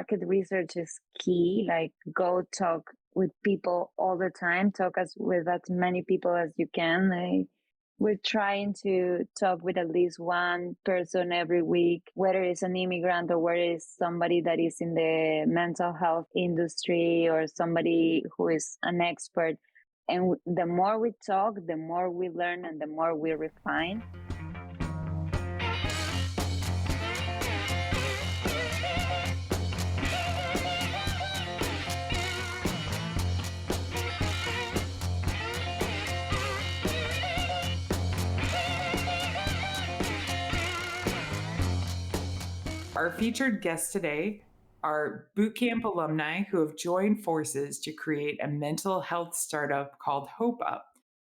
market research is key. Like, go talk with people all the time. Talk with as many people as you can. We're trying to talk with at least one person every week, whether it's an immigrant or whether it's somebody that is in the mental health industry or somebody who is an expert. And the more we talk, the more we learn and the more we refine. Our featured guests today are bootcamp alumni who have joined forces to create a mental health startup called Hope Up,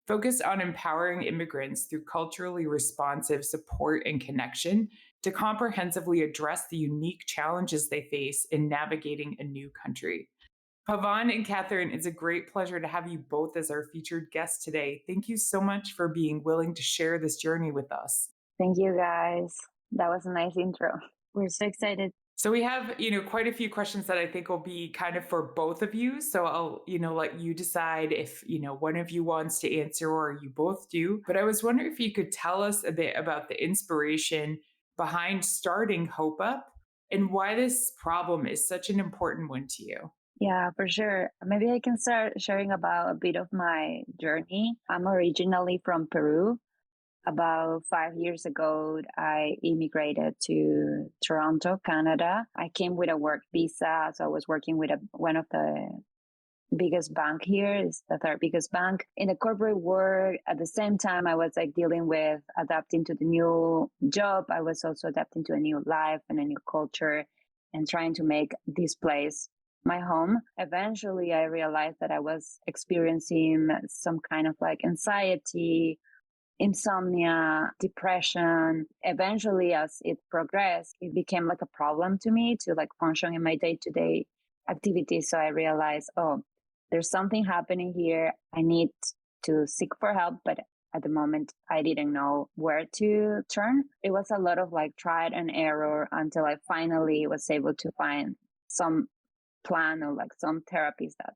focused on empowering immigrants through culturally responsive support and connection to comprehensively address the unique challenges they face in navigating a new country. Pavan and Kathryn, it's a great pleasure to have you both as our featured guests today. Thank you so much for being willing to share this journey with us. Thank you, guys. That was a nice intro. We're so excited. So we have, quite a few questions that I think will be kind of for both of you. So I'll, let you decide if, one of you wants to answer or you both do. But I was wondering if you could tell us a bit about the inspiration behind starting Hope Up and why this problem is such an important one to you. Yeah, for sure. Maybe I can start sharing about a bit of my journey. I'm originally from Peru. About 5 years ago, I immigrated to Toronto, Canada. I came with a work visa, so I was working with one of the biggest bank here. It's the third biggest bank in the corporate world. At the same time, I was like dealing with adapting to the new job. I was also adapting to a new life and a new culture and trying to make this place my home. Eventually, I realized that I was experiencing some kind of like anxiety, insomnia, depression. Eventually, as it progressed, it became like a problem to me to like function in my day-to-day activities. So I realized, oh, there's something happening here. I need to seek for help. But at the moment, I didn't know where to turn. It was a lot of like trial and error until I finally was able to find some plan or like some therapies that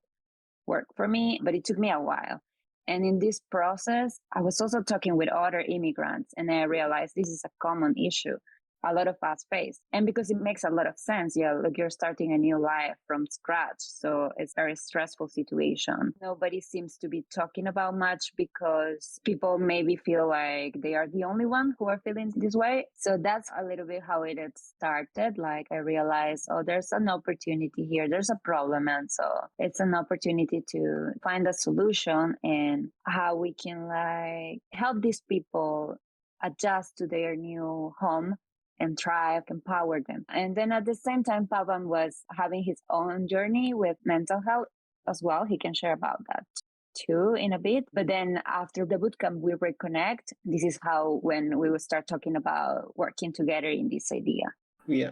work for me. But it took me a while. And in this process, I was also talking with other immigrants, and I realized this is a common issue a lot of us face. And because it makes a lot of sense, like you're starting a new life from scratch. So it's a very stressful situation. Nobody seems to be talking about much because people maybe feel like they are the only one who are feeling this way. So that's a little bit how it had started. Like I realized, oh, there's an opportunity here. There's a problem. And so it's an opportunity to find a solution and how we can like help these people adjust to their new home and thrive, empower them. And then at the same time, Pavan was having his own journey with mental health as well. He can share about that too in a bit. But then after the bootcamp, we reconnect. This is how when we will start talking about working together in this idea. Yeah.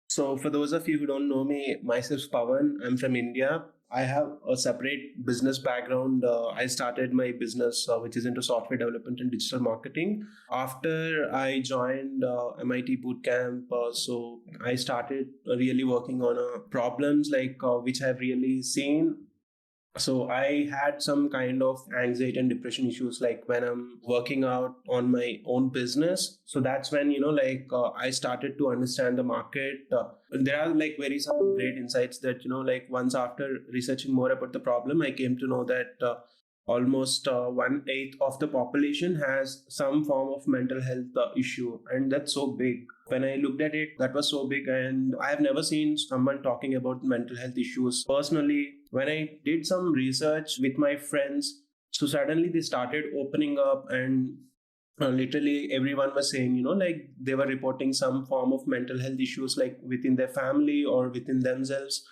So for those of you who don't know me, myself Pavan, I'm from India. I have a separate business background. I started my business, which is into software development and digital marketing. After I joined MIT Bootcamp, so I started really working on problems like which I've really seen. So I had some kind of anxiety and depression issues like when I'm working out on my own business. So that's when, I started to understand the market. There are like some great insights that, once after researching more about the problem, I came to know that almost 1/8 of the population has some form of mental health issue. And that's so big. When I looked at it, that was so big. And I have never seen someone talking about mental health issues. Personally, when I did some research with my friends, so suddenly they started opening up and literally everyone was saying, they were reporting some form of mental health issues like within their family or within themselves.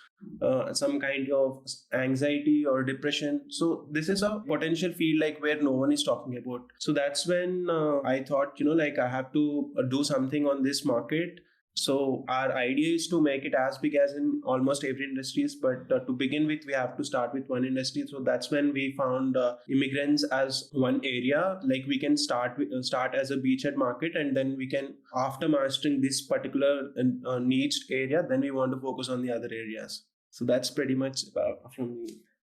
Some kind of anxiety or depression. So this is a potential field like where no one is talking about. So that's when I thought, I have to do something on this market. So our idea is to make it as big as in almost every industries, but to begin with, we have to start with one industry. So that's when we found immigrants as one area. Like we can start as a beachhead market, and then we can, after mastering this particular niche area, then we want to focus on the other areas. So that's pretty much about from me.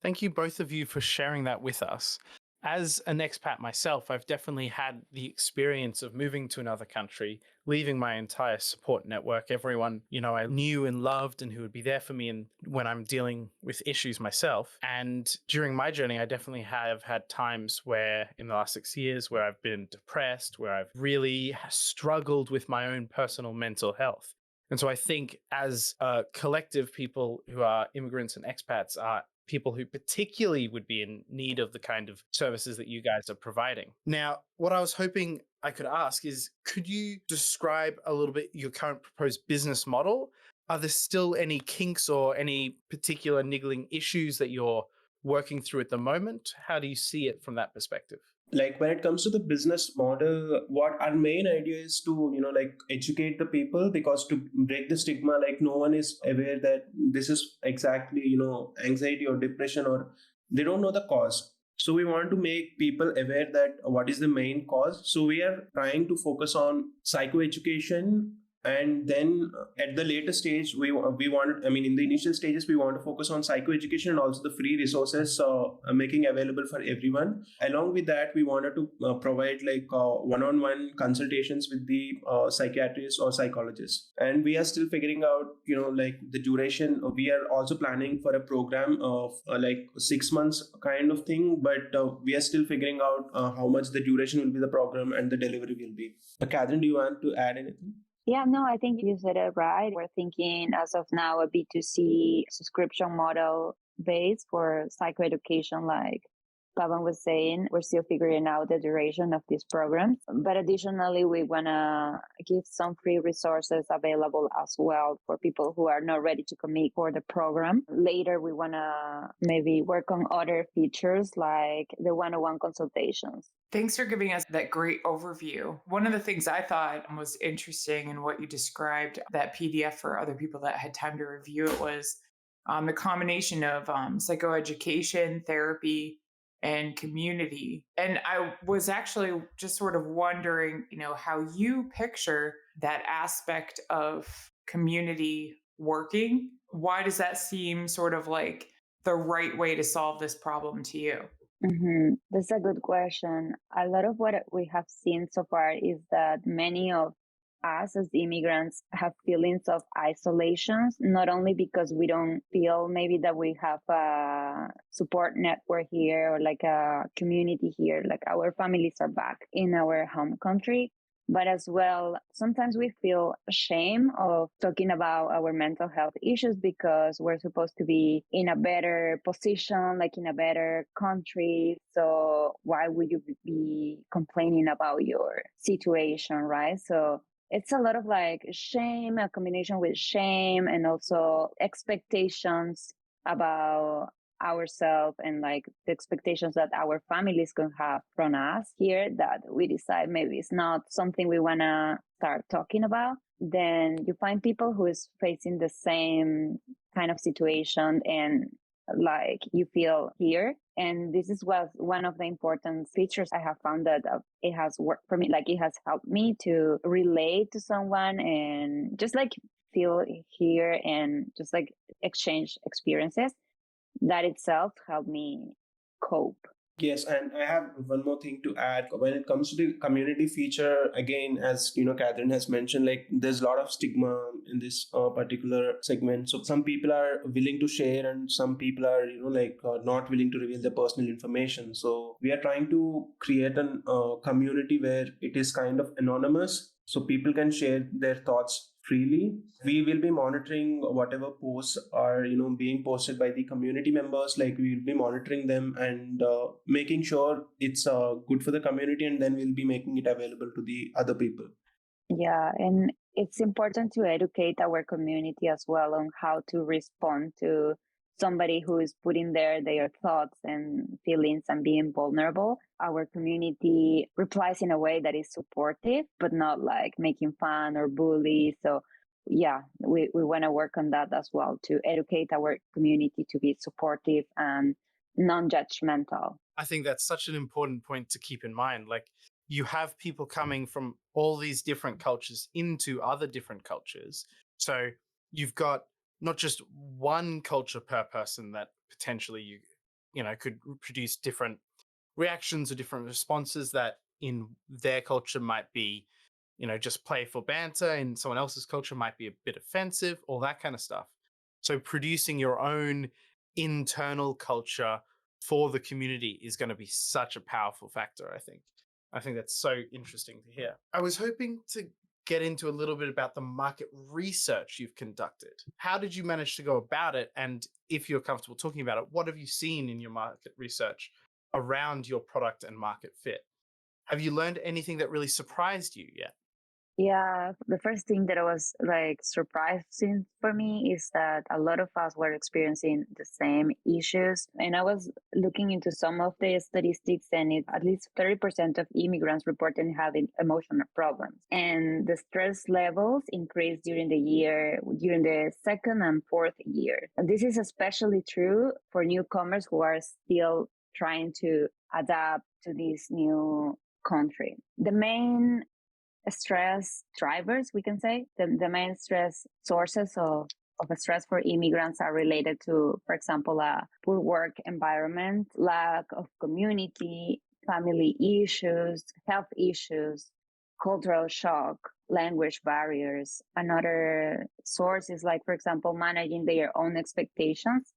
Thank you, both of you, for sharing that with us. As an expat myself, I've definitely had the experience of moving to another country, leaving my entire support network, everyone, I knew and loved and who would be there for me and when I'm dealing with issues myself. And during my journey, I definitely have had times where in the last 6 years where I've been depressed, where I've really struggled with my own personal mental health. And so I think as a collective, people who are immigrants and expats are people who particularly would be in need of the kind of services that you guys are providing. Now, what I was hoping I could ask is, could you describe a little bit your current proposed business model? Are there still any kinks or any particular niggling issues that you're working through at the moment? How do you see it from that perspective? Like when it comes to the business model, what our main idea is to like educate the people, because to break the stigma, like no one is aware that this is exactly anxiety or depression, or they don't know the cause. So we want to make people aware that what is the main cause. So we are trying to focus on psychoeducation, and then at the later stage we wanted, in the initial stages we want to focus on psychoeducation and also the free resources making available for everyone. Along with that, we wanted to provide like one-on-one consultations with the psychiatrist or psychologist. And we are still figuring out like the duration. We are also planning for a program of like 6 months kind of thing, but we are still figuring out how much the duration will be, the program, and the delivery will be. Katherine, do you want to add anything? Yeah, no, I think you said it right. We're thinking as of now a B2C subscription model base for psychoeducation, like Pavan was saying. We're still figuring out the duration of these programs. But additionally, we want to give some free resources available as well for people who are not ready to commit for the program. Later, we want to maybe work on other features like the one-on-one consultations. Thanks for giving us that great overview. One of the things I thought was interesting in what you described, that PDF for other people that had time to review it, was the combination of psychoeducation, therapy, and community. And I was actually just sort of wondering, how you picture that aspect of community working. Why does that seem sort of like the right way to solve this problem to you? Mm-hmm. That's a good question. A lot of what we have seen so far is that many of us as immigrants have feelings of isolation, not only because we don't feel maybe that we have a support network here or like a community here, like our families are back in our home country, but as well, sometimes we feel ashamed of talking about our mental health issues because we're supposed to be in a better position, like in a better country. So why would you be complaining about your situation, right? So it's a lot of like shame, a combination with shame and also expectations about ourselves and like the expectations that our families can have from us here, that we decide maybe it's not something we want to start talking about. Then you find people who is facing the same kind of situation and like you feel here. And this is what one of the important features I have found that it has worked for me. Like it has helped me to relate to someone and just like feel here and just like exchange experiences. That itself helped me cope. Yes, and I have one more thing to add. When it comes to the community feature, again, as Katherine has mentioned, like there's a lot of stigma in this particular segment. So some people are willing to share, and some people are, not willing to reveal their personal information. So we are trying to create a community where it is kind of anonymous, so people can share their thoughts freely. We will be monitoring whatever posts are being posted by the community members. Like we will be monitoring them and making sure it's good for the community, and then we'll be making it available to the other people. Yeah, and it's important to educate our community as well on how to respond to somebody who is putting their thoughts and feelings and being vulnerable. Our community replies in a way that is supportive, but not like making fun or bully. So we want to work on that as well, to educate our community to be supportive and non-judgmental. I think that's such an important point to keep in mind. Like, you have people coming from all these different cultures into other different cultures. So you've got not just one culture per person that potentially could produce different reactions or different responses that in their culture might be, just playful banter, in someone else's culture might be a bit offensive, all that kind of stuff. So producing your own internal culture for the community is going to be such a powerful factor, I think. I think that's so interesting to hear. I was hoping to get into a little bit about the market research you've conducted. How did you manage to go about it? And if you're comfortable talking about it, what have you seen in your market research around your product and market fit? Have you learned anything that really surprised you yet? Yeah, the first thing that was like surprising for me is that a lot of us were experiencing the same issues. And I was looking into some of the statistics, and at least 30% of immigrants reported having emotional problems. And the stress levels increased during the second and fourth year. And this is especially true for newcomers who are still trying to adapt to this new country. The main stress drivers, we can say, the main stress sources of stress for immigrants are related to, for example, a poor work environment, lack of community, family issues, health issues, cultural shock, language barriers. Another source is like, for example, managing their own expectations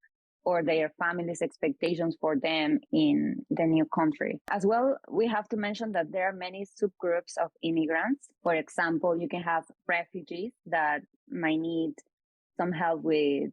or their family's expectations for them in the new country. As well, we have to mention that there are many subgroups of immigrants. For example, you can have refugees that might need some help with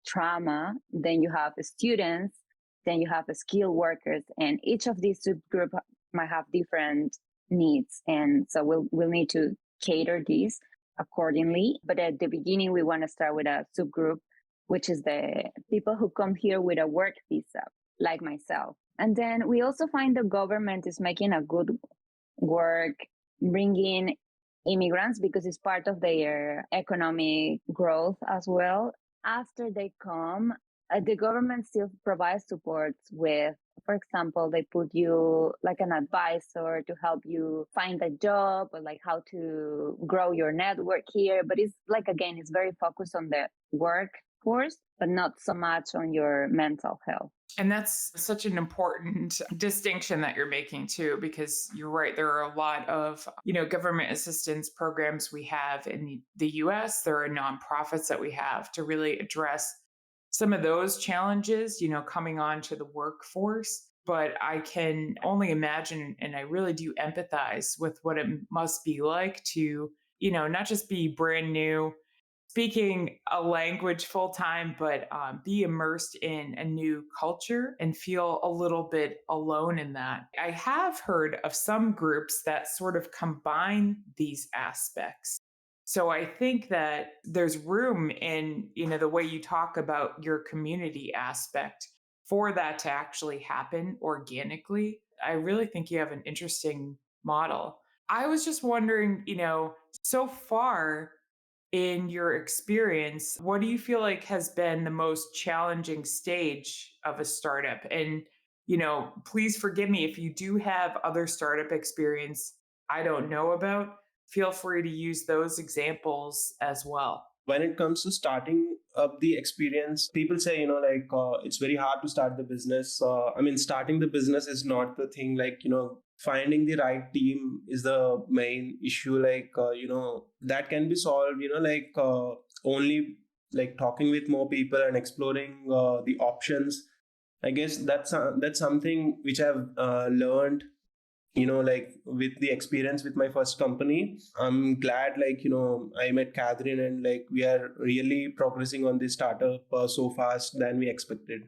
trauma. Then you have students, then you have skilled workers, and each of these subgroups might have different needs. And so we'll need to cater these accordingly. But at the beginning, we want to start with a subgroup, which is the people who come here with a work visa, like myself. And then we also find the government is making a good work bringing immigrants because it's part of their economic growth as well. After they come, the government still provides support with, for example, they put you like an advisor to help you find a job or like how to grow your network here. But it's like, again, it's very focused on the workforce, but not so much on your mental health. And that's such an important distinction that you're making too, because you're right. There are a lot of, government assistance programs we have in the US. There are nonprofits that we have to really address some of those challenges, coming on to the workforce. But I can only imagine, and I really do empathize with what it must be like to, not just be brand new, speaking a language full time, but be immersed in a new culture and feel a little bit alone in that. I have heard of some groups that sort of combine these aspects. So I think that there's room in, the way you talk about your community aspect for that to actually happen organically. I really think you have an interesting model. I was just wondering, so far, in your experience, what do you feel like has been the most challenging stage of a startup? And, please forgive me if you do have other startup experience I don't know about. Feel free to use those examples as well. When it comes to starting up the experience, people say, it's very hard to start the business. Starting the business is not the thing. Finding the right team is the main issue. That can be solved, only talking with more people and exploring the options. I guess that's something which I've learned, with the experience with my first company. I'm glad, I met Katherine and we are really progressing on this startup so fast than we expected.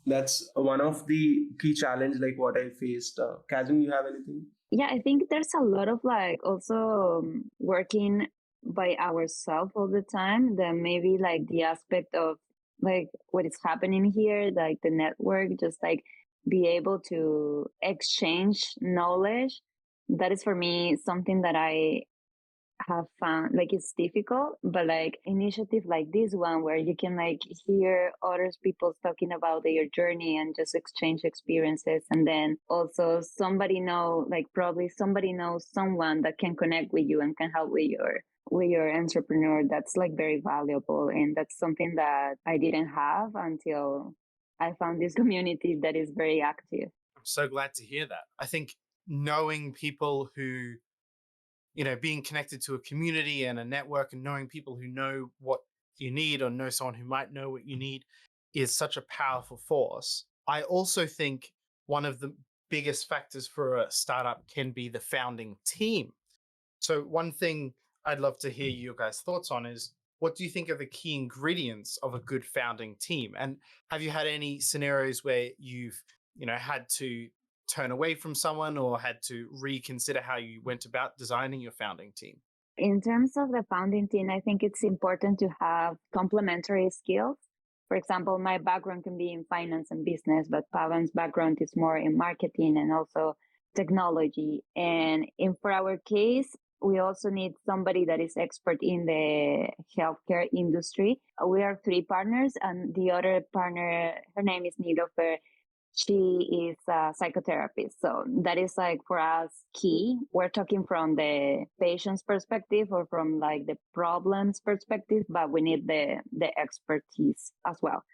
That's one of the key challenge, what I faced. Katherine, you have anything? Yeah, I think there's a lot of also working by ourselves all the time. Then maybe the aspect of what is happening here, the network, just be able to exchange knowledge. That is for me something that I have found like it's difficult, but like initiative like this one where you can like hear other people talking about their journey and just exchange experiences, and then also somebody know, like probably somebody knows someone that can connect with you and can help with your entrepreneur. That's like very valuable, and that's something that I didn't have until I found this community that is very active. I'm so glad to hear that. I think knowing people who, being connected to a community and a network and knowing people who know what you need or know someone who might know what you need is such a powerful force. I also think one of the biggest factors for a startup can be the founding team. So, one thing I'd love to hear your guys' thoughts on is, what do you think are the key ingredients of a good founding team? And have you had any scenarios where you've, had to turn away from someone or had to reconsider how you went about designing your founding team? In terms of the founding team, I think it's important to have complementary skills. For example, my background can be in finance and business, but Pavan's background is more in marketing and also technology. And for our case, we also need somebody that is expert in the healthcare industry. We are three partners, and the other partner, her name is Nilofer. She is a psychotherapist. So that is like for us key. We're talking from the patient's perspective or from like the problems perspective, but we need the expertise as well.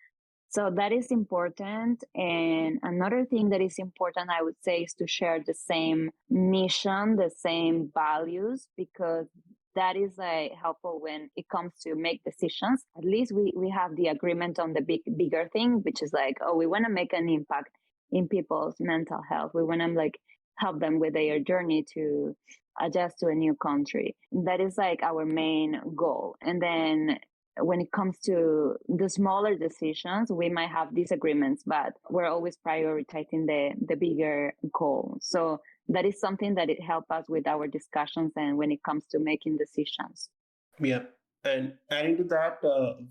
So that is important. And another thing that is important, I would say, is to share the same mission, the same values, because that is helpful when it comes to make decisions. At least we have the agreement on the bigger thing, which is like, oh, we want to make an impact in people's mental health. We want to like help them with their journey to adjust to a new country. That is like our main goal. And then when it comes to the smaller decisions, we might have disagreements, but we're always prioritizing the bigger goal. So that is something that it helps us with our discussions and when it comes to making decisions. Yeah. And adding to that,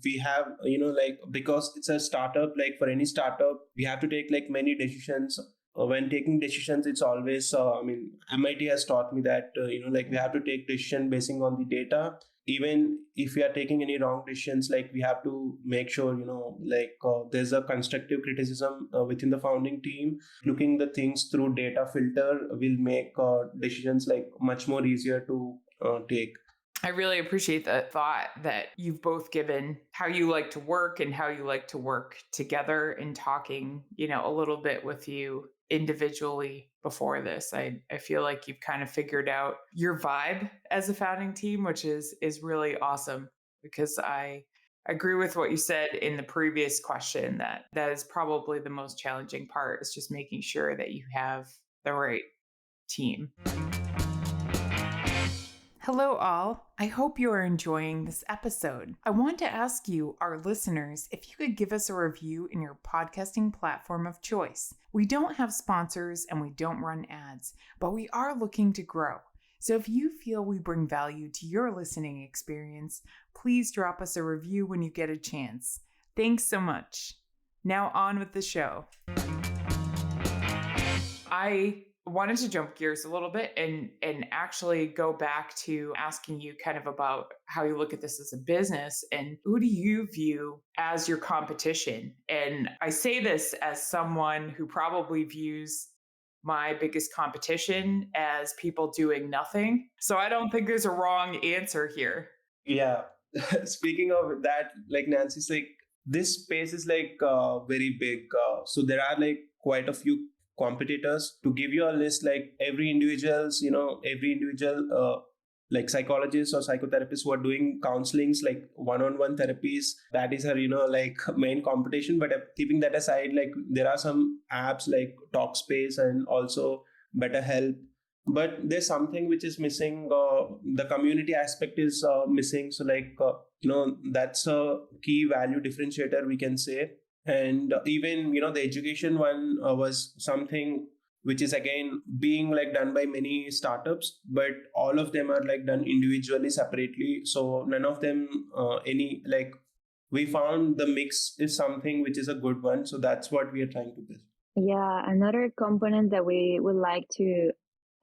we have, like, because it's a startup, like for any startup, we have to take like many decisions. When taking decisions, it's always, MIT has taught me that, like we have to take decision basing on the data. Even if we are taking any wrong decisions, like we have to make sure, there's a constructive criticism within the founding team. Looking the things through data filter will make decisions like much more easier to take. I really appreciate that thought that you've both given, how you like to work and how you like to work together, and talking, a little bit with you individually before this. I feel like you've kind of figured out your vibe as a founding team, which is really awesome, because I agree with what you said in the previous question, that is probably the most challenging part, is just making sure that you have the right team. Hello, all. I hope you are enjoying this episode. I want to ask you, our listeners, if you could give us a review in your podcasting platform of choice. We don't have sponsors and we don't run ads, but we are looking to grow. So if you feel we bring value to your listening experience, please drop us a review when you get a chance. Thanks so much. Now on with the show. I wanted to jump gears a little bit and actually go back to asking you kind of about how you look at this as a business, and who do you view as your competition? And I say this as someone who probably views my biggest competition as people doing nothing. So I don't think there's a wrong answer here. Yeah. Speaking of that, like Nancy's like, this space is like very big. So there are like quite a few competitors. To give you a list, like every individual like psychologists or psychotherapists who are doing counselings, like one-on-one therapies, that is her like main competition. But keeping that aside, like there are some apps like Talkspace and also BetterHelp, but there's something which is missing. The community aspect is missing. So like that's a key value differentiator, we can say. And even the education one was something which is again being like done by many startups, but all of them are like done individually, separately. So none of them we found the mix is something which is a good one. So that's what we are trying to build. Yeah, another component that we would like to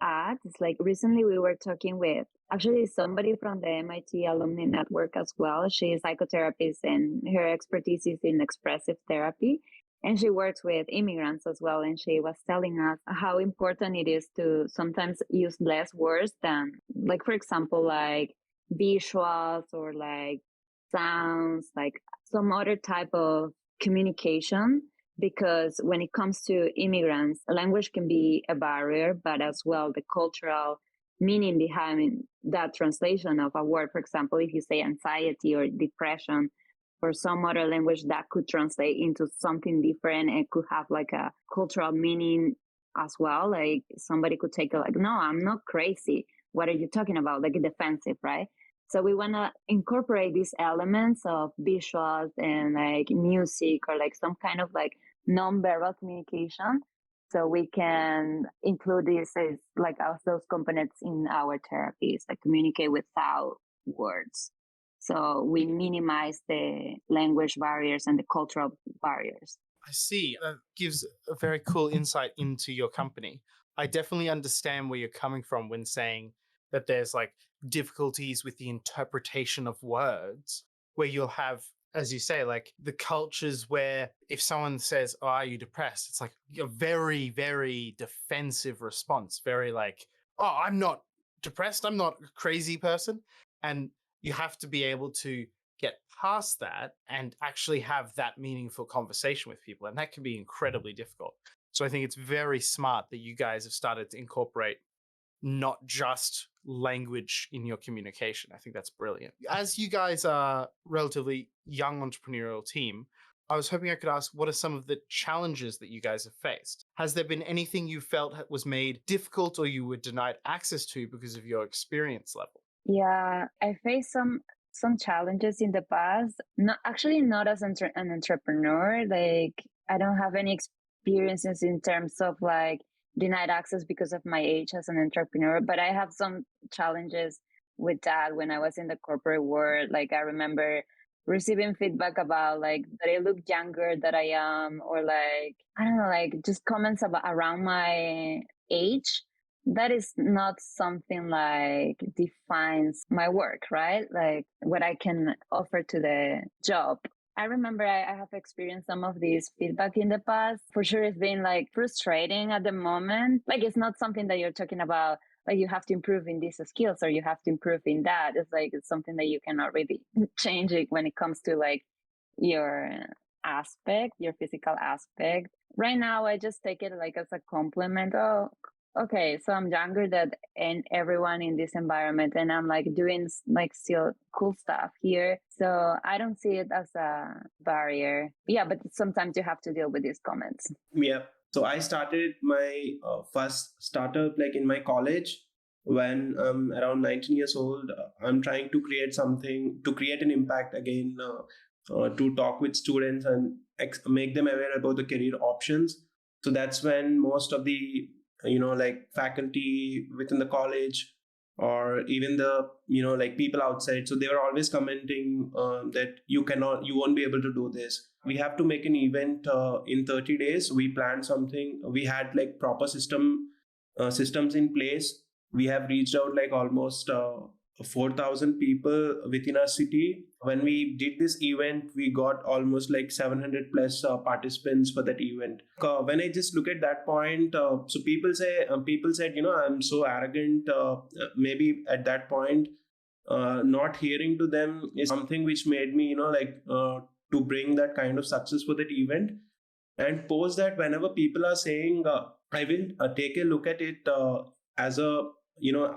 add is like recently we were talking with actually somebody from the MIT Alumni Network as well. She is a psychotherapist and her expertise is in expressive therapy. And she works with immigrants as well. And she was telling us how important it is to sometimes use less words than, like, for example, like visuals or like sounds, like some other type of communication. Because when it comes to immigrants, language can be a barrier, but as well the cultural meaning behind that translation of a word. For example, if you say anxiety or depression or some other language, that could translate into something different and could have like a cultural meaning as well. Like somebody could take it like, no, I'm not crazy. What are you talking about? Like defensive, right? So we want to incorporate these elements of visuals and like music or like some kind of like non-verbal communication, so we can include this as like as those components in our therapies, like communicate without words. So we minimize the language barriers and the cultural barriers. I see. That gives a very cool insight into your company. I definitely understand where you're coming from when saying that there's like difficulties with the interpretation of words, where you'll have, as you say, like the cultures where if someone says, "Oh, are you depressed?" It's like a very, very defensive response, very like, "Oh, I'm not depressed. I'm not a crazy person." And you have to be able to get past that and actually have that meaningful conversation with people. And that can be incredibly difficult. So I think it's very smart that you guys have started to incorporate not just language in your communication. I think that's brilliant. As you guys are relatively young entrepreneurial team, I was hoping I could ask, what are some of the challenges that you guys have faced? Has there been anything you felt was made difficult or you were denied access to because of your experience level? Yeah, I faced some challenges in the past. Not actually not as an entrepreneur. Like I don't have any experiences in terms of like denied access because of my age as an entrepreneur, but I have some challenges with that when I was in the corporate world. Like I remember receiving feedback about like that I look younger than I am, or like I don't know, like just comments about around my age. That is not something like defines my work, right? Like what I can offer to the job. I remember I have experienced some of these feedback in the past. For sure, it's been like frustrating at the moment. Like it's not something that you're talking about, like you have to improve in these skills or you have to improve in that. It's like it's something that you cannot really change it when it comes to like your aspect, your physical aspect. Right now, I just take it like as a compliment. Oh, okay, so I'm younger than and everyone in this environment, and I'm like doing like still cool stuff here. So I don't see it as a barrier. Yeah, but sometimes you have to deal with these comments. Yeah. So I started my first startup like in my college when I'm around 19 years old. I'm trying to create something to create an impact again, to talk with students and make them aware about the career options. So that's when most of the like faculty within the college or even the like people outside, so they were always commenting that you won't be able to do this. We have to make an event in 30 days. We planned something. We had like proper systems in place. We have reached out like almost 4,000 people within our city. When we did this event, we got almost like 700 plus participants for that event. When I just look at that point, so people said, I'm so arrogant. Maybe at that point, not hearing to them is something which made me, to bring that kind of success for that event. And post that, whenever people are saying, I will take a look at it as a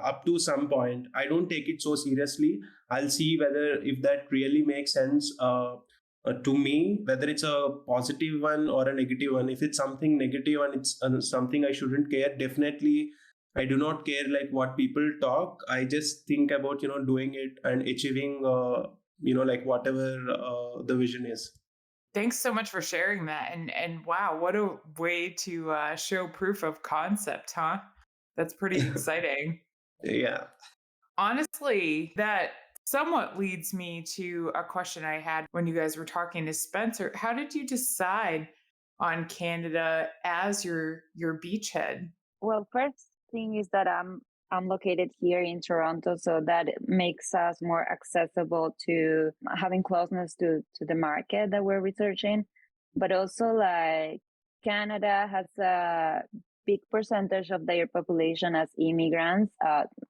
up to some point. I don't take it so seriously. I'll see whether if that really makes sense to me, whether it's a positive one or a negative one. If it's something negative and it's something I shouldn't care, definitely I do not care like what people talk. I just think about doing it and achieving like whatever the vision is. Thanks so much for sharing that. And wow, what a way to show proof of concept, huh? That's pretty exciting. Yeah. Honestly, that somewhat leads me to a question I had when you guys were talking to Spencer. How did you decide on Canada as your beachhead? Well, first thing is that I'm I'm located here in Toronto, so that makes us more accessible to having closeness to the market that we're researching. But also, like, Canada has a big percentage of their population as immigrants,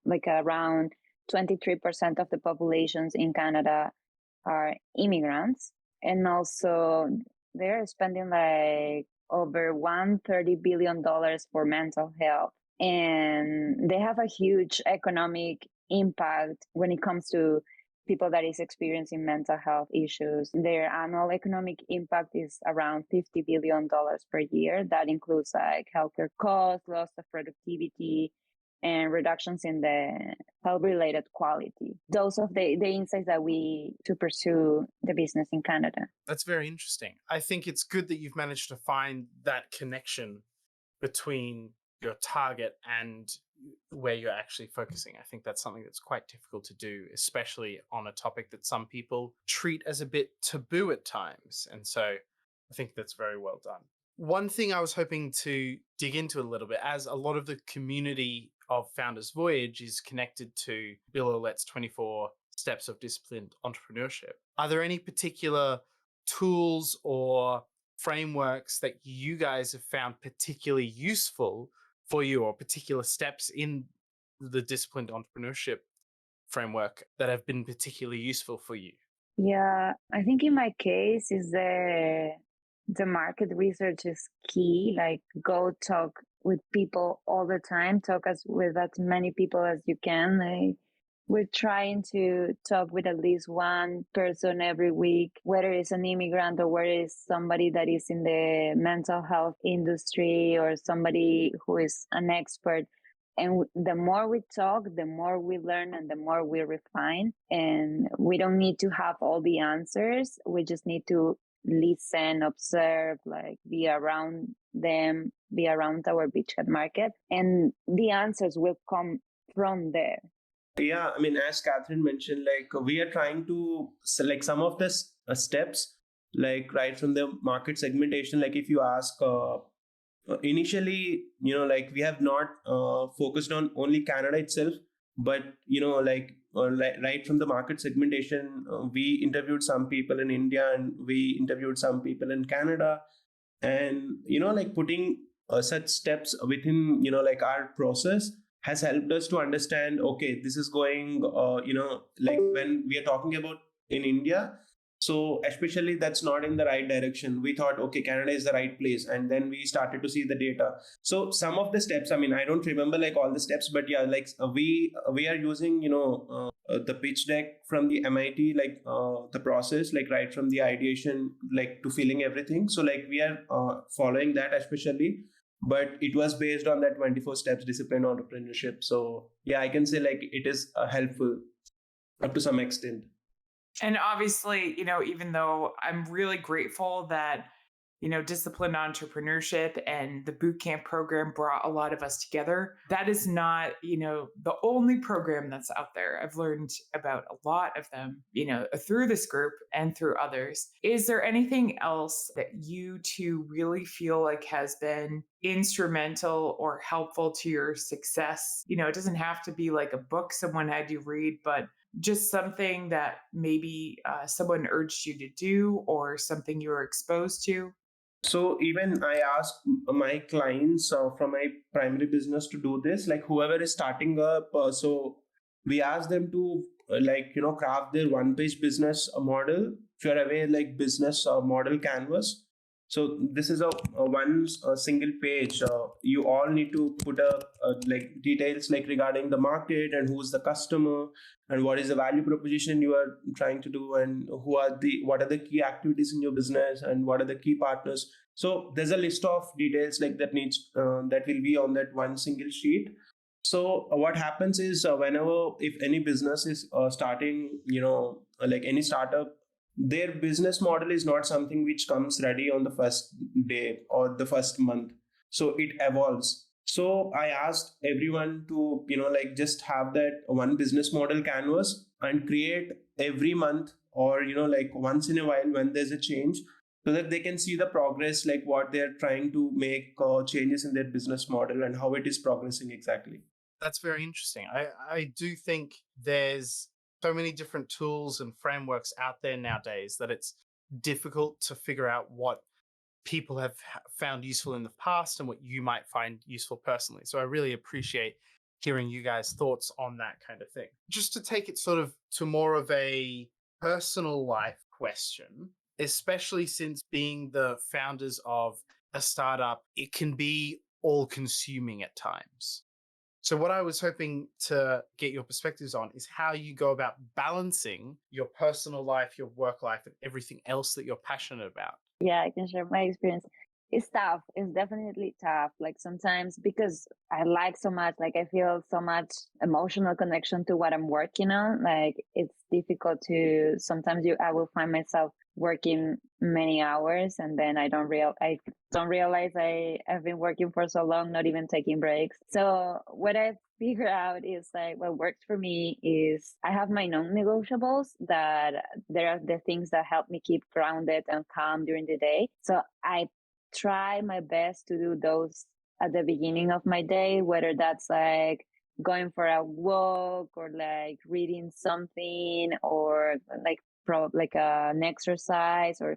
like around 23% of the populations in Canada are immigrants. And also, they're spending like over $130 billion for mental health. And they have a huge economic impact when it comes to people that is experiencing mental health issues. Their annual economic impact is around $50 billion per year. That includes like healthcare costs, loss of productivity, and reductions in the health-related quality. Those are the insights that we to pursue the business in Canada. That's very interesting. I think it's good that you've managed to find that connection between your target and where you're actually focusing. I think that's something that's quite difficult to do, especially on a topic that some people treat as a bit taboo at times. And so I think that's very well done. One thing I was hoping to dig into a little bit, as a lot of the community of Founders Voyage is connected to Bill Ouellette's 24 Steps of Disciplined Entrepreneurship. Are there any particular tools or frameworks that you guys have found particularly useful for you, or particular steps in the disciplined entrepreneurship framework that have been particularly useful for you? Yeah, I think in my case is the market research is key. Like, go talk with people all the time. With as many people as you can. Like, we're trying to talk with at least one person every week, whether it's an immigrant or whether it's somebody that is in the mental health industry or somebody who is an expert. And the more we talk, the more we learn and the more we refine. And we don't need to have all the answers. We just need to listen, observe, like be around them, be around our beachhead market. And the answers will come from there. Yeah, I mean, as Katherine mentioned, like we are trying to select some of the steps, like right from the market segmentation. Like if you ask, initially, like we have not focused on only Canada itself, but right from the market segmentation, we interviewed some people in India and we interviewed some people in Canada, and like putting such steps within like our process has helped us to understand, okay, this is going, like when we are talking about in India, so especially that's not in the right direction. We thought, okay, Canada is the right place. And then we started to see the data. So some of the steps, I mean, I don't remember like all the steps, but yeah, like we are using, the pitch deck from the MIT, like the process, like right from the ideation, like to filling everything. So like we are following that especially. But it was based on that 24 steps disciplined entrepreneurship. So yeah, I can say like it is helpful up to some extent. And obviously, even though I'm really grateful that, disciplined entrepreneurship and the bootcamp program brought a lot of us together, that is not, the only program that's out there. I've learned about a lot of them, through this group and through others. Is there anything else that you two really feel like has been instrumental or helpful to your success? It doesn't have to be like a book someone had you read, but just something that maybe someone urged you to do or something you were exposed to? So even I ask my clients from my primary business to do this, like whoever is starting up. So we ask them to craft their one-page business model. If you're aware, like business model canvas. So this is a one single page. You all need to put like details like regarding the market and who's the customer and what is the value proposition you are trying to do and what are the key activities in your business and what are the key partners. So there's a list of details like that that will be on that one single sheet. So what happens is whenever if any business is starting, like any startup, their business model is not something which comes ready on the first day or the first month. So it evolves. So I asked everyone to, like just have that one business model canvas and create every month or, like once in a while when there's a change so that they can see the progress, like what they're trying to make changes in their business model and how it is progressing exactly. That's very interesting. I do think there's so many different tools and frameworks out there nowadays that it's difficult to figure out what people have found useful in the past and what you might find useful personally. So I really appreciate hearing you guys' thoughts on that kind of thing. Just to take it sort of to more of a personal life question, especially since being the founders of a startup, it can be all consuming at times. So, what I was hoping to get your perspectives on is how you go about balancing your personal life, your work life, and everything else that you're passionate about. Yeah, I can share my experience. It's tough. It's definitely tough. Like sometimes because I like so much, like I feel so much emotional connection to what I'm working on. Like it's difficult to sometimes I will find myself working many hours and then I don't realize I've been working for so long, not even taking breaks. So what I've figured out is like what works for me is I have my non-negotiables that there are the things that help me keep grounded and calm during the day. So I try my best to do those at the beginning of my day, whether that's like going for a walk or like reading something or like like an exercise or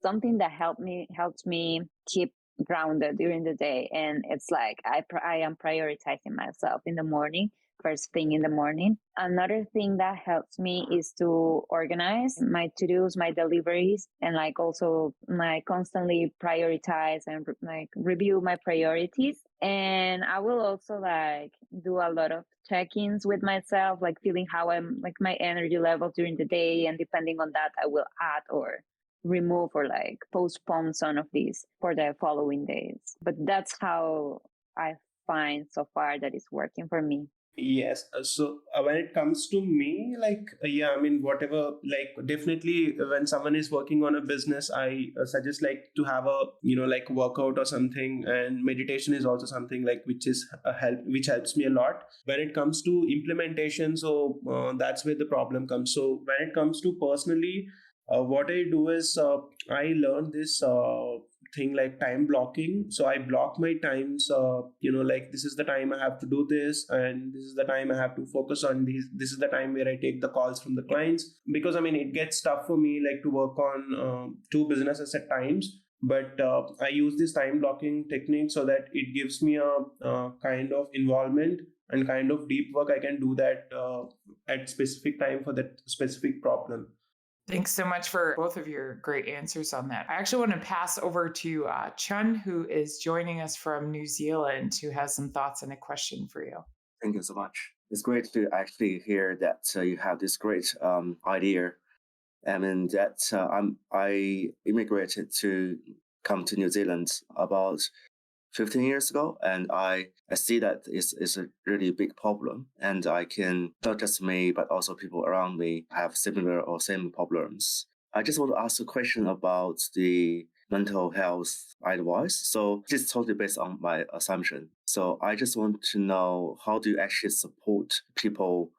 something that helps me keep grounded during the day. And it's like I am prioritizing myself in the morning, first thing in the morning. Another thing that helps me is to organize my to-dos, my deliveries, and like also like constantly prioritize and like review my priorities. And I will also like do a lot of check-ins with myself, like feeling how I'm like my energy levels during the day. And depending on that, I will add or remove or like postpone some of these for the following days. But that's how I find so far that it's working for me. Yes. So when it comes to me, like, yeah, I mean, whatever, like, definitely when someone is working on a business, I suggest like to have a, like workout or something. And meditation is also something like which is a help, which helps me a lot when it comes to implementation. So that's where the problem comes. So when it comes to personally, what I do is I learned this thing like time blocking. So I block my times, like this is the time I have to do this, and this is the time I have to focus on these. This is the time where I take the calls from the clients, because I mean it gets tough for me like to work on two businesses at times. But I use this time blocking technique so that it gives me a kind of involvement and kind of deep work. I can do that at specific time for that specific problem. Thanks so much for both of your great answers on that. I actually want to pass over to Chun, who is joining us from New Zealand, who has some thoughts and a question for you. Thank you so much. It's great to actually hear that you have this great idea. I mean that I immigrated to come to New Zealand about 15 years ago, and I see that it's a really big problem, and I can, not just me but also people around me have similar or same problems. I just want to ask a question about the mental health advice. So this is totally based on my assumption. So I just want to know, how do you actually support people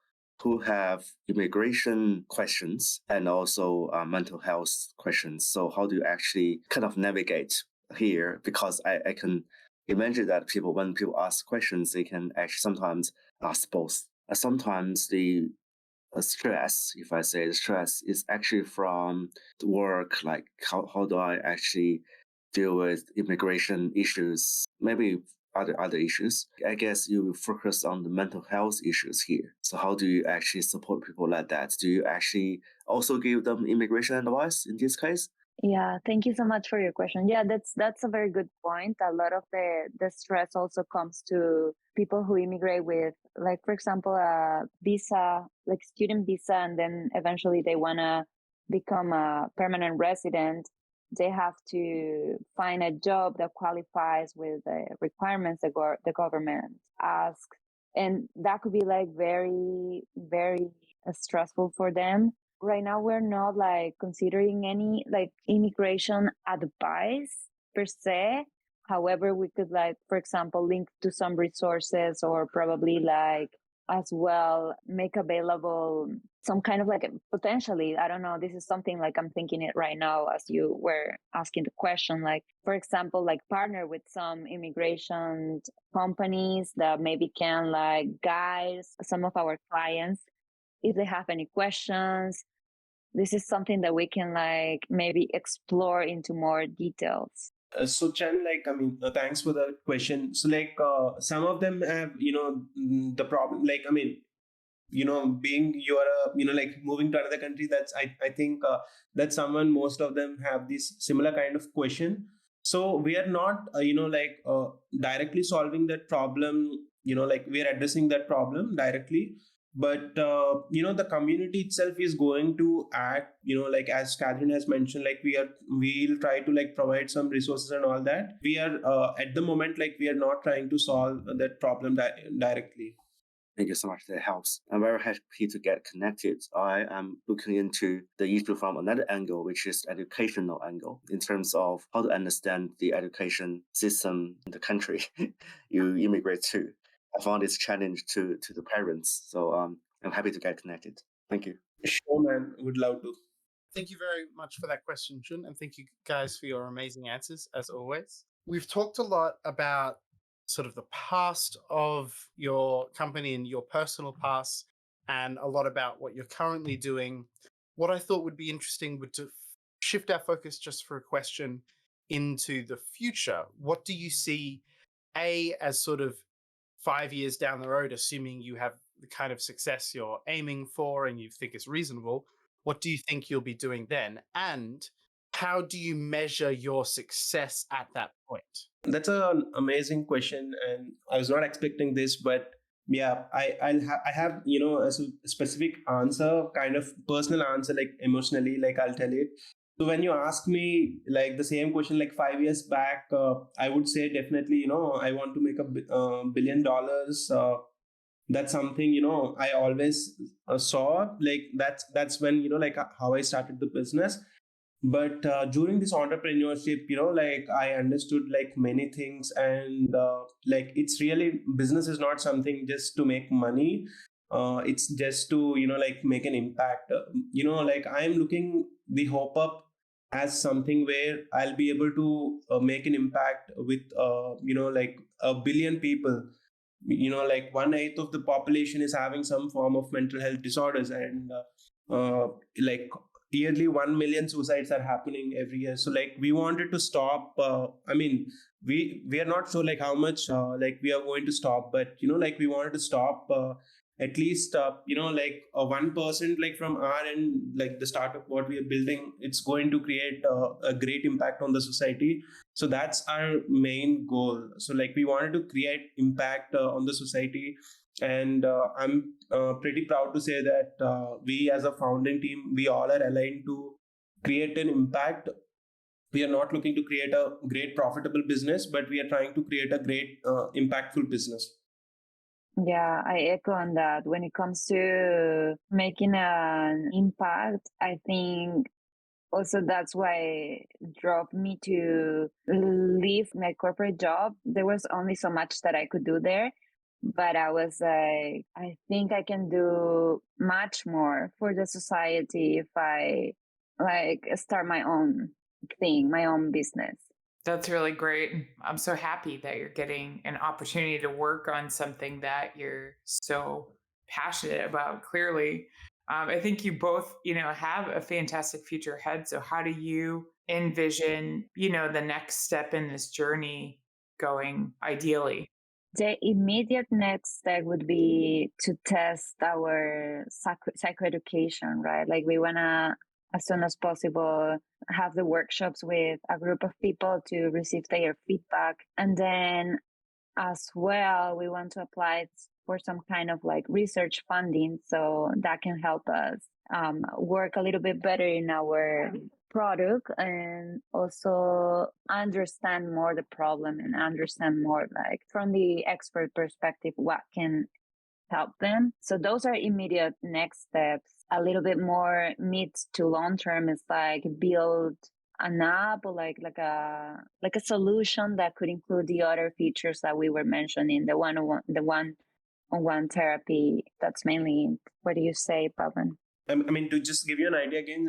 who have immigration questions and also mental health questions? So how do you actually kind of navigate here? Because I can imagine that when people ask questions, they can actually sometimes ask both. Sometimes the stress, if I say the stress, is actually from the work, like how do I actually deal with immigration issues, maybe other issues. I guess you focus on the mental health issues here. So how do you actually support people like that? Do you actually also give them immigration advice in this case? Yeah, thank you so much for your question. Yeah, that's a very good point. A lot of the stress also comes to people who immigrate with, like, for example, a visa, like student visa, and then eventually they want to become a permanent resident. They have to find a job that qualifies with the requirements the government asks. And that could be like very, very stressful for them. Right now we're not like considering any like immigration advice per se. However, we could, like, for example, link to some resources or probably like as well make available some kind of like potentially, I don't know, this is something like I'm thinking it right now as you were asking the question, like for example, like partner with some immigration companies that maybe can like guide some of our clients if they have any questions. This is something that we can like maybe explore into more details. So Chan, like, I mean, thanks for the question. So like, some of them have, the problem, like, I mean, being you're like moving to another country, that's I think that someone, most of them have this similar kind of question. So we are not directly solving that problem, like we are addressing that problem directly, but the community itself is going to act, like as Katherine has mentioned, like we'll try to like provide some resources and all that. We are at the moment, like we are not trying to solve that problem directly. Thank you so much. That helps. I'm very happy to get connected. I am looking into the issue from another angle, which is educational angle, in terms of how to understand the education system in the country you immigrate to. I found this challenge to the parents. So I'm happy to get connected. Thank you. Sure, man. Would love to. Thank you very much for that question, Jun, and thank you guys for your amazing answers, as always. We've talked a lot about sort of the past of your company and your personal past, and a lot about what you're currently doing. What I thought would be interesting would to shift our focus just for a question into the future. What do you see, as sort of 5 years down the road, assuming you have the kind of success you're aiming for and you think is reasonable? What do you think you'll be doing then? And how do you measure your success at that point? That's an amazing question, and I was not expecting this, but yeah, I have a specific answer, kind of personal answer, like emotionally, like I'll tell it. So when you ask me like the same question like 5 years back, I would say definitely I want to make $1 billion. That's something I always saw, like that's when like how I started the business. But during this entrepreneurship, like I understood like many things, and like it's really, business is not something just to make money. It's just to like make an impact. Like I'm looking the Hope Up as something where I'll be able to make an impact with like 1 billion people. Like 1/8 of the population is having some form of mental health disorders, and like yearly 1 million suicides are happening every year. So like we wanted to stop, I mean, we are not sure like how much like we are going to stop, but like we wanted to stop at least like 1%, like from our end, like the startup what we are building, it's going to create a great impact on the society. So that's our main goal. So like we wanted to create impact on the society, and I'm pretty proud to say that we as a founding team, we all are aligned to create an impact. We are not looking to create a great profitable business, but we are trying to create a great impactful business. Yeah, I echo on that. When it comes to making an impact, I think also that's why drove me to leave my corporate job. There was only so much that I could do there, but I was like, I think I can do much more for the society if I like start my own thing, my own business. That's really great. I'm so happy that you're getting an opportunity to work on something that you're so passionate about, clearly. I think you both, have a fantastic future ahead. So how do you envision, the next step in this journey going ideally? The immediate next step would be to test our psychoeducation, right? Like we want to, as soon as possible, have the workshops with a group of people to receive their feedback. And then as well, we want to apply for some kind of like research funding, so that can help us work a little bit better in our product, and also understand more the problem and understand more like from the expert perspective what can help them. So those are immediate next steps. A little bit more mid to long term is like build an app, or like a solution that could include the other features that we were mentioning, the one-on-one therapy. That's mainly it. What do you say, Pavan? I mean, to just give you an idea again,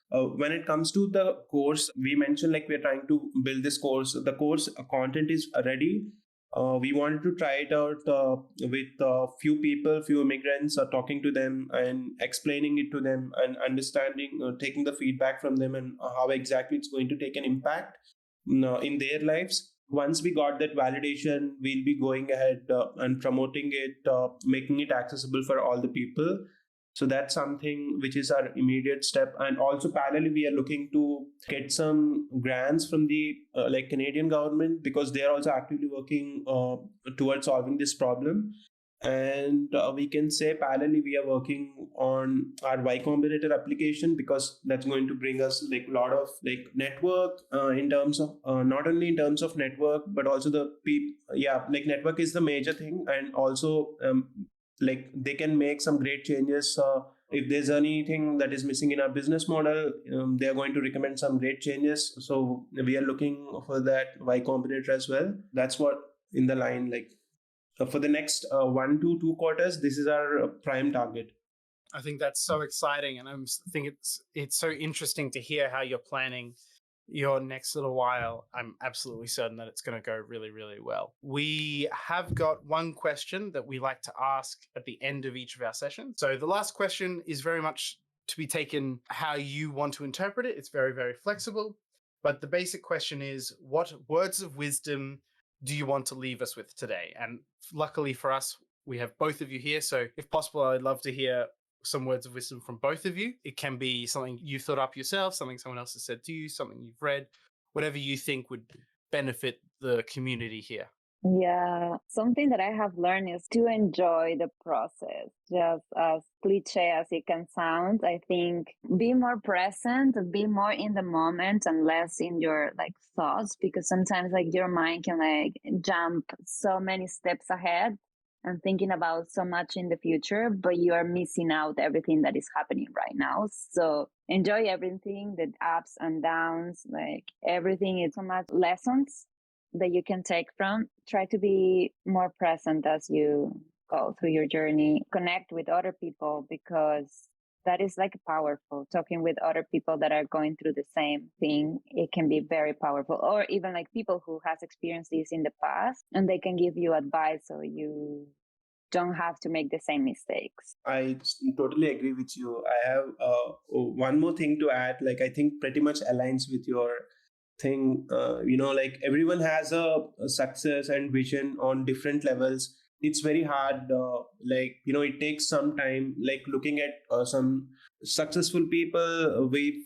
when it comes to the course, we mentioned like we're trying to build this course. The course content is ready. We wanted to try it out with a few people, few immigrants, talking to them and explaining it to them and understanding, taking the feedback from them and how exactly it's going to take an impact in their lives. Once we got that validation, we'll be going ahead and promoting it, making it accessible for all the people. So that's something which is our immediate step. And also parallelly, we are looking to get some grants from the like Canadian government, because they are also actively working towards solving this problem. And we can say parallelly we are working on our Y Combinator application, because that's going to bring us like a lot of like network in terms of not only in terms of network, but also the like network is the major thing. And also like they can make some great changes. If there's anything that is missing in our business model, they are going to recommend some great changes. So we are looking for that Y Combinator as well. That's what in the line, like for the next 1 to 2 quarters, this is our prime target. I think that's so exciting, and I think it's so interesting to hear how you're planning your next little while. I'm absolutely certain that it's going to go really, really well. We have got one question that we like to ask at the end of each of our sessions. So the last question is very much to be taken how you want to interpret it. It's very, very flexible. But the basic question is, what words of wisdom do you want to leave us with today? And luckily for us, we have both of you here. So if possible, I'd love to hear some words of wisdom from both of you. It can be something you thought up yourself, something someone else has said to you, something you've read, whatever you think would benefit the community here. Yeah, something that I have learned is to enjoy the process. Just as cliche as it can sound, I think be more present, be more in the moment and less in your like thoughts, because sometimes like your mind can like jump so many steps ahead and thinking about so much in the future, but you are missing out everything that is happening right now. So enjoy everything, the ups and downs, like everything is so much lessons that you can take from. Try to be more present as you go through your journey. Connect with other people, because that is like powerful. Talking with other people that are going through the same thing, it can be very powerful. Or even like people who has experienced this in the past, and they can give you advice so you don't have to make the same mistakes. I totally agree with you. I have one more thing to add. Like I think pretty much aligns with your thing. Like everyone has a success and vision on different levels. It's very hard. It takes some time. Like looking at some successful people, we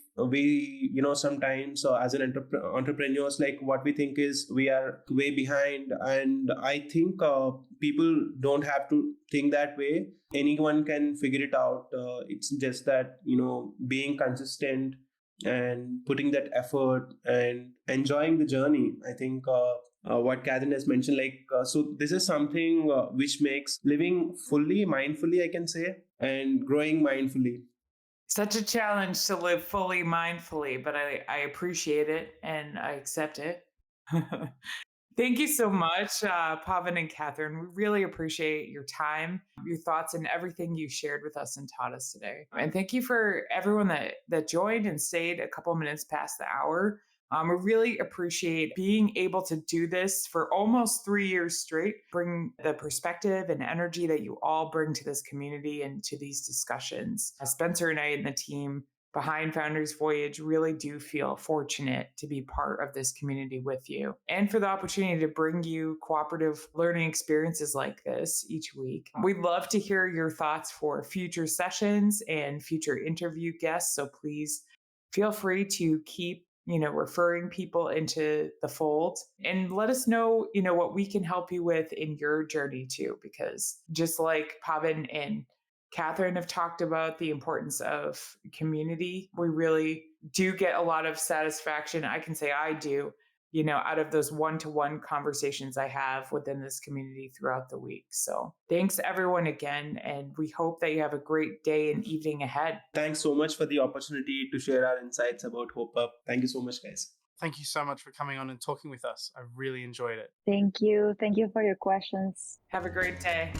sometimes as an entrepreneurs, like what we think is we are way behind. And I think people don't have to think that way. Anyone can figure it out. It's just that being consistent and putting that effort and enjoying the journey. I think what Katherine has mentioned, so this is something which makes living fully, mindfully, I can say, and growing mindfully. Such a challenge to live fully mindfully, but I appreciate it and I accept it. Thank you so much, Pavan and Kathryn. We really appreciate your time, your thoughts, and everything you shared with us and taught us today. And thank you for everyone that joined and stayed a couple minutes past the hour. We really appreciate being able to do this for almost 3 years straight, bring the perspective and energy that you all bring to this community and to these discussions. Spencer and I and the team behind Founders Voyage really do feel fortunate to be part of this community with you and for the opportunity to bring you cooperative learning experiences like this each week. We'd love to hear your thoughts for future sessions and future interview guests. So please feel free to keep referring people into the fold and let us know, what we can help you with in your journey too, because just like Pavan and Kathryn have talked about the importance of community, we really do get a lot of satisfaction. I can say I do, out of those one-to-one conversations I have within this community throughout the week. So thanks everyone again. And we hope that you have a great day and evening ahead. Thanks so much for the opportunity to share our insights about Hope Up. Thank you so much, guys. Thank you so much for coming on and talking with us. I really enjoyed it. Thank you. Thank you for your questions. Have a great day.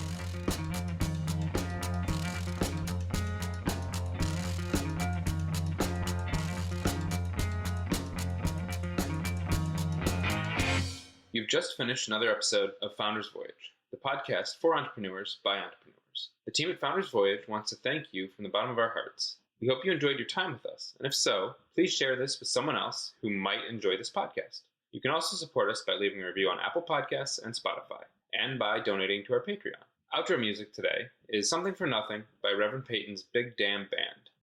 You've just finished another episode of Founders Voyage, the podcast for entrepreneurs by entrepreneurs. The team at Founders Voyage wants to thank you from the bottom of our hearts. We hope you enjoyed your time with us, and if so, please share this with someone else who might enjoy this podcast. You can also support us by leaving a review on Apple Podcasts and Spotify, and by donating to our Patreon. Outro music today is Something for Nothing by Reverend Peyton's Big Damn Band.